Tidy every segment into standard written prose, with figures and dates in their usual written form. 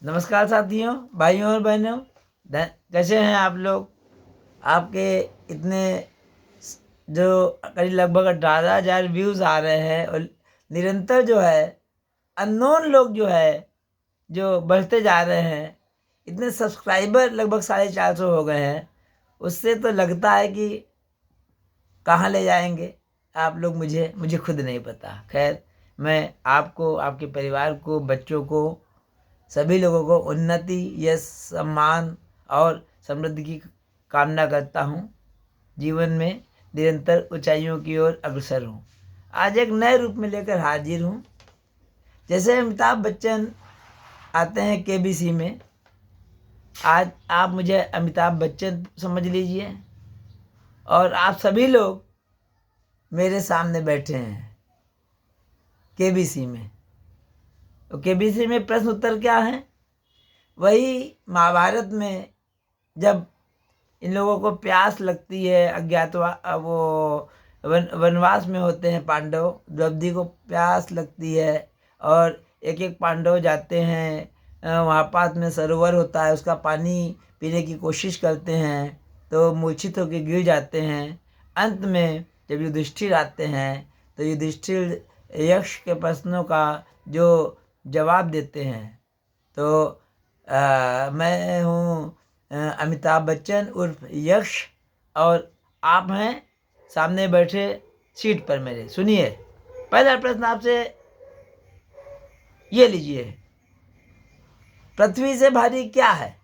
नमस्कार साथियों, भाइयों और बहनों। कैसे हैं आप लोग? आपके इतने जो करीब लगभग 18,000 व्यूज़ आ रहे हैं और निरंतर जो है अननोन लोग जो है जो बढ़ते जा रहे हैं, इतने सब्सक्राइबर लगभग 450 हो गए हैं। उससे तो लगता है कि कहाँ ले जाएंगे आप लोग, मुझे खुद नहीं पता। खैर, मैं आपको, आपके परिवार को, बच्चों को, सभी लोगों को उन्नति, यश, सम्मान और समृद्धि की कामना करता हूँ। जीवन में निरंतर ऊंचाइयों की ओर अग्रसर हूँ। आज एक नए रूप में लेकर हाजिर हूँ। जैसे अमिताभ बच्चन आते हैं केबीसी में, आज आप मुझे अमिताभ बच्चन समझ लीजिए और आप सभी लोग मेरे सामने बैठे हैं केबीसी में। तो केबीसी में प्रश्न उत्तर क्या है? वही महाभारत में जब इन लोगों को प्यास लगती है, वो वनवास में होते हैं पांडव, द्रौपदी को प्यास लगती है और एक एक पांडव जाते हैं, वहाँ पास में सरोवर होता है, उसका पानी पीने की कोशिश करते हैं तो मूर्छित होकर गिर जाते हैं। अंत में जब युधिष्ठिर आते हैं तो युधिष्ठिर यक्ष के प्रश्नों का जो जवाब देते हैं। तो मैं हूँ अमिताभ बच्चन उर्फ यक्ष, और आप हैं सामने बैठे सीट पर मेरे। सुनिए, पहला प्रश्न आपसे ये लीजिए, पृथ्वी से भारी क्या है?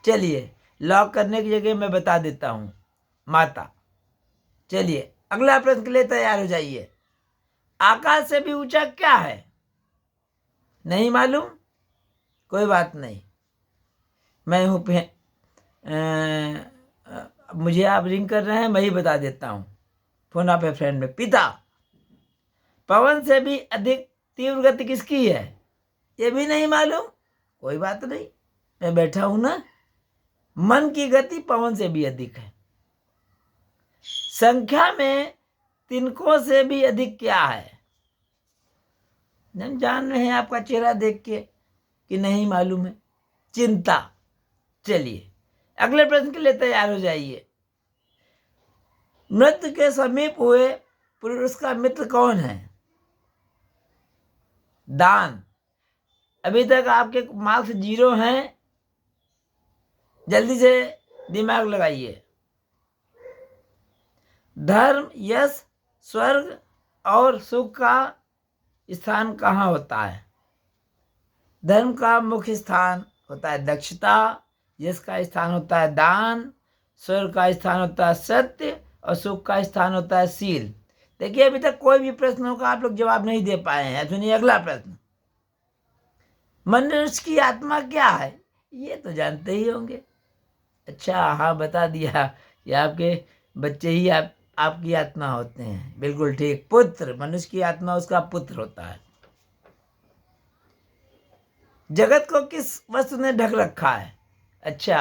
चलिए, लॉक करने की जगह मैं बता देता हूँ, माता। चलिए, अगला प्रश्न के लिए तैयार हो जाइए। आकाश से भी ऊंचा क्या है? नहीं मालूम? कोई बात नहीं, मैं हूँ मुझे आप रिंग कर रहे हैं, मैं ही बता देता हूँ। फोन आप है फ्रेंड में। पिता। पवन से भी अधिक तीव्र गति किसकी है? ये भी नहीं मालूम? कोई बात नहीं, मैं बैठा हूं ना। मन की गति पवन से भी अधिक है। संख्या में तिनकों से भी अधिक क्या है? हम जान रहे हैं आपका चेहरा देख के कि नहीं मालूम है। चिंता। चलिए, अगले प्रश्न के लिए तैयार हो जाइए। मृत्यु के समीप हुए पुरुष का मित्र कौन है? दान। अभी तक आपके मार्क्स 0 हैं, जल्दी से दिमाग लगाइए। धर्म, यश, स्वर्ग और सुख का स्थान कहाँ होता है? धर्म का मुख्य स्थान होता है दक्षता, यश का स्थान होता है दान, स्वर्ग का स्थान होता है सत्य और सुख का स्थान होता है शील। देखिए, अभी तक कोई भी प्रश्नों का आप लोग जवाब नहीं दे पाए हैं। सुनिए अगला प्रश्न। मनुष्य की आत्मा क्या है? ये तो जानते ही होंगे। अच्छा, हाँ, बता दिया। ये आपके बच्चे ही आपकी आत्मा होते हैं। बिल्कुल ठीक। पुत्र, मनुष्य की आत्मा उसका पुत्र होता है। जगत को किस वस्तु ने ढक रखा है? अच्छा,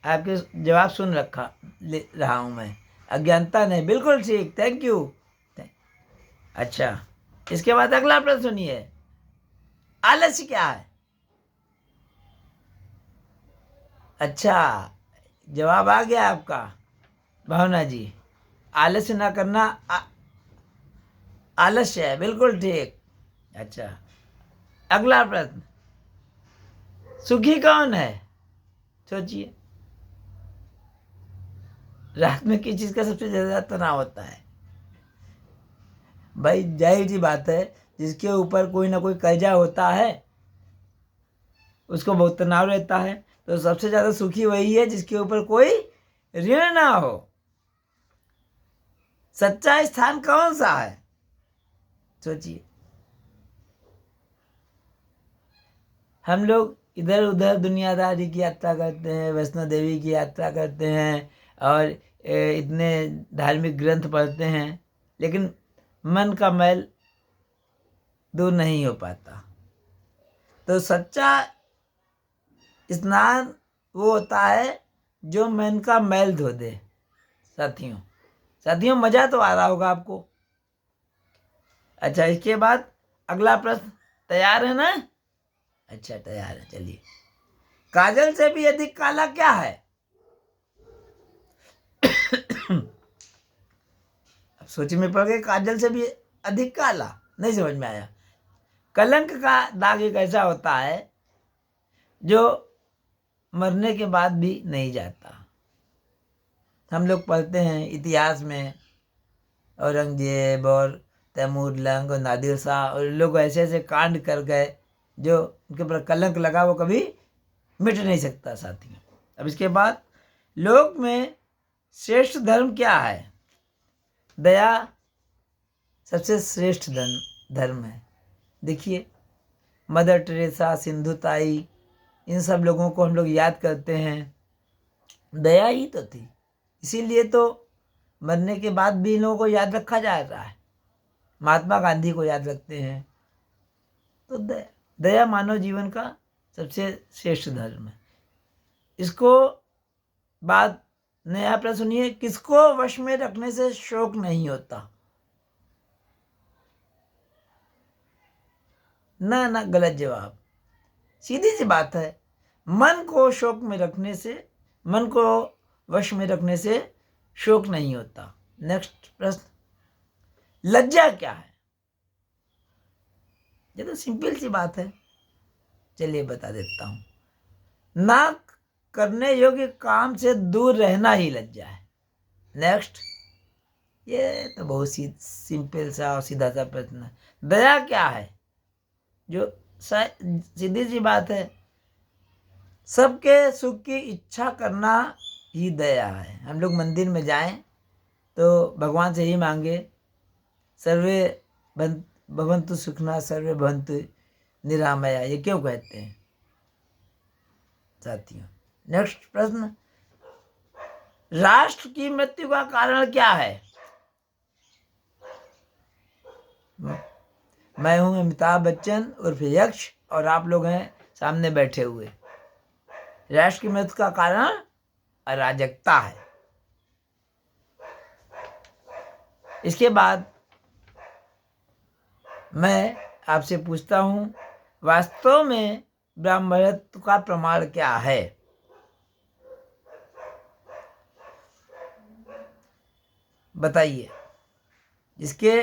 आपके जवाब सुन ले रहा हूं मैं। अज्ञानता नहीं। बिल्कुल ठीक, थैंक यू। अच्छा, इसके बाद अगला प्रश्न सुनिए। आलस्य क्या है? अच्छा, जवाब आ गया आपका भावना जी। आलस्य ना करना आलस्य है। बिल्कुल ठीक। अच्छा, अगला प्रश्न। सुखी कौन है? सोचिए, रात में किस चीज का सबसे ज्यादा तनाव होता है? भाई, जाहिर सी बात है, जिसके ऊपर कोई ना कोई कर्जा होता है उसको बहुत तनाव रहता है। तो सबसे ज्यादा सुखी वही है जिसके ऊपर कोई ऋण ना हो। सच्चा स्थान कौन सा है? सोचिए। हम लोग इधर उधर दुनियादारी की यात्रा करते हैं, वैष्णो देवी की यात्रा करते हैं और इतने धार्मिक ग्रंथ पढ़ते हैं, लेकिन मन का मैल दूर नहीं हो पाता। तो सच्चा स्नान वो होता है जो मन का मैल धो दे। साथियों, मजा तो आ रहा होगा आपको। अच्छा, इसके बाद अगला प्रश्न तैयार है ना? अच्छा तैयार है, चलिए। काजल से भी अधिक काला क्या है? अब सोच में पड़ गए, काजल से भी अधिक काला, नहीं समझ में आया। कलंक का दाग एक ऐसा होता है जो मरने के बाद भी नहीं जाता। हम लोग पढ़ते हैं इतिहास में, औरंगजेब और तैमूर लंग और नादिर शाह और लोग ऐसे ऐसे कांड कर गए जो उनके ऊपर कलंक लगा, वो कभी मिट नहीं सकता साथियों। अब इसके बाद लोक में श्रेष्ठ धर्म क्या है? दया सबसे श्रेष्ठ धर्म है। देखिए, मदर टेरेसा, सिंधु ताई, इन सब लोगों को हम लोग याद करते हैं, दया ही तो थी। इसीलिए तो मरने के बाद भी इन लोगों को याद रखा जा रहा है। महात्मा गांधी को याद रखते हैं। तो दया मानव जीवन का सबसे श्रेष्ठ धर्म है। इसको बात नया प्रश्न सुनिए, किसको वश में रखने से शोक नहीं होता? ना ना, गलत जवाब। सीधी सी बात है, मन को शोक में रखने से, मन को वश में रखने से शोक नहीं होता। नेक्स्ट प्रश्न, लज्जा क्या है? ये तो सिंपल सी बात है, चलिए बता देता हूं। ना करने योग्य काम से दूर रहना ही लज्जा है। नेक्स्ट, ये तो बहुत सिंपल सा और सीधा सा प्रश्न है। दया क्या है? जो सीधी सी बात है, सबके सुख की इच्छा करना ही दया है। हम लोग मंदिर में जाएं तो भगवान से ही मांगे, सर्वे भवन्तु सुखिनः सर्वे भवन्तु निरामया। ये क्यों कहते हैं साथियों? नेक्स्ट प्रश्न, राष्ट्र की मृत्यु का कारण क्या है? मैं हूं अमिताभ बच्चन उर्फ यक्ष और आप लोग हैं सामने बैठे हुए। राष्ट्र की मृत्यु का कारण अराजकता है। इसके बाद मैं आपसे पूछता हूं, वास्तव में ब्राह्मणत्व का प्रमाण क्या है? बताइए। इसके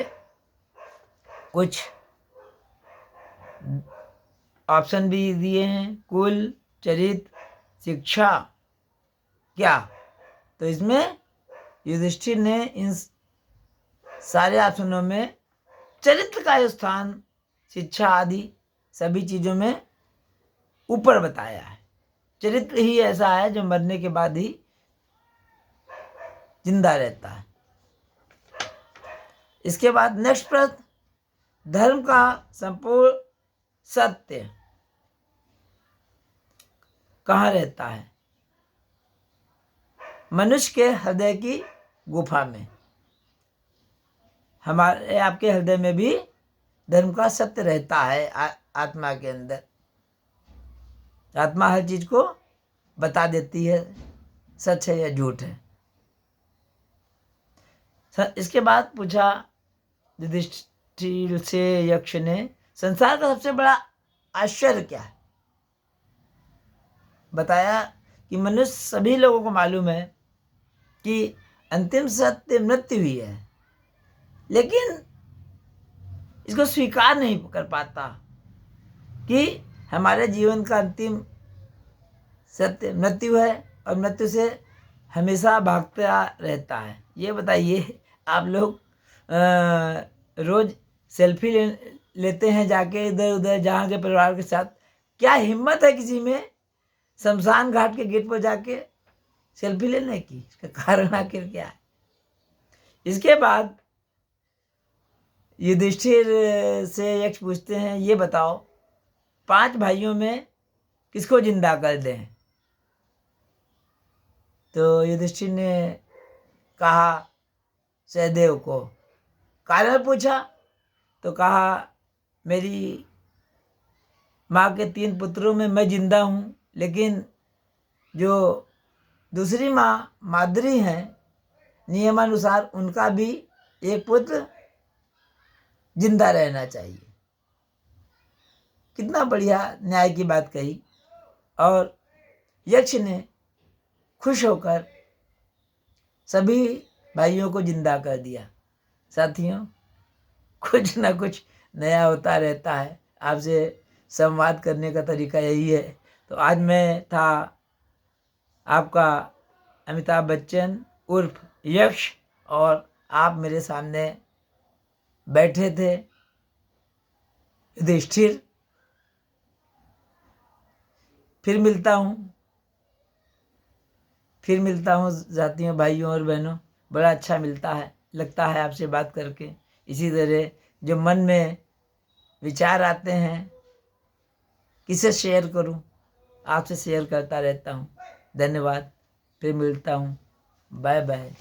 कुछ ऑप्शन भी दिए हैं, कुल, चरित्र, शिक्षा, क्या? तो इसमें युधिष्ठिर ने इन सारे ऑप्शनों में चरित्र का स्थान शिक्षा आदि सभी चीजों में ऊपर बताया है। चरित्र ही ऐसा है जो मरने के बाद ही जिंदा रहता है। इसके बाद नेक्स्ट प्रश्न, धर्म का संपूर्ण सत्य कहाँ रहता है? मनुष्य के हृदय की गुफा में। हमारे आपके हृदय में भी धर्म का सत्य रहता है। आत्मा के अंदर आत्मा हर चीज को बता देती है, सच है या झूठ है। इसके बाद पूछा युधिष्ठिर से यक्ष ने, संसार का सबसे बड़ा आश्चर्य क्या है? बताया कि मनुष्य सभी लोगों को मालूम है कि अंतिम सत्य मृत्यु ही है, लेकिन इसको स्वीकार नहीं कर पाता कि हमारे जीवन का अंतिम सत्य मृत्यु है और मृत्यु से हमेशा भागता रहता है। ये बताइए, आप लोग रोज सेल्फी लेते हैं जाके इधर उधर जहाँ के परिवार के साथ, क्या हिम्मत है किसी में शमशान घाट के गेट पर जाके सेल्फी लेने की? इसका कारण आखिर क्या है? इसके बाद युधिष्ठिर से यक्ष पूछते हैं, ये बताओ 5 भाइयों में किसको जिंदा कर दें? तो युधिष्ठिर ने कहा सहदेव को। कारण पूछा तो कहा मेरी माँ के 3 पुत्रों में मैं जिंदा हूँ, लेकिन जो दूसरी माँ माद्री हैं, नियमानुसार उनका भी एक पुत्र जिंदा रहना चाहिए। कितना बढ़िया न्याय की बात कही। और यक्ष ने खुश होकर सभी भाइयों को जिंदा कर दिया। साथियों, कुछ ना कुछ नया होता रहता है। आपसे संवाद करने का तरीका यही है। तो आज मैं था आपका अमिताभ बच्चन उर्फ यक्ष, और आप मेरे सामने बैठे थे युधिष्ठिर। फिर मिलता हूँ साथियों, भाइयों और बहनों। बड़ा अच्छा लगता है आपसे बात करके। इसी तरह जो मन में विचार आते हैं, किसे शेयर करूं, आपसे शेयर करता रहता हूं। धन्यवाद। फिर मिलता हूं। Bye bye.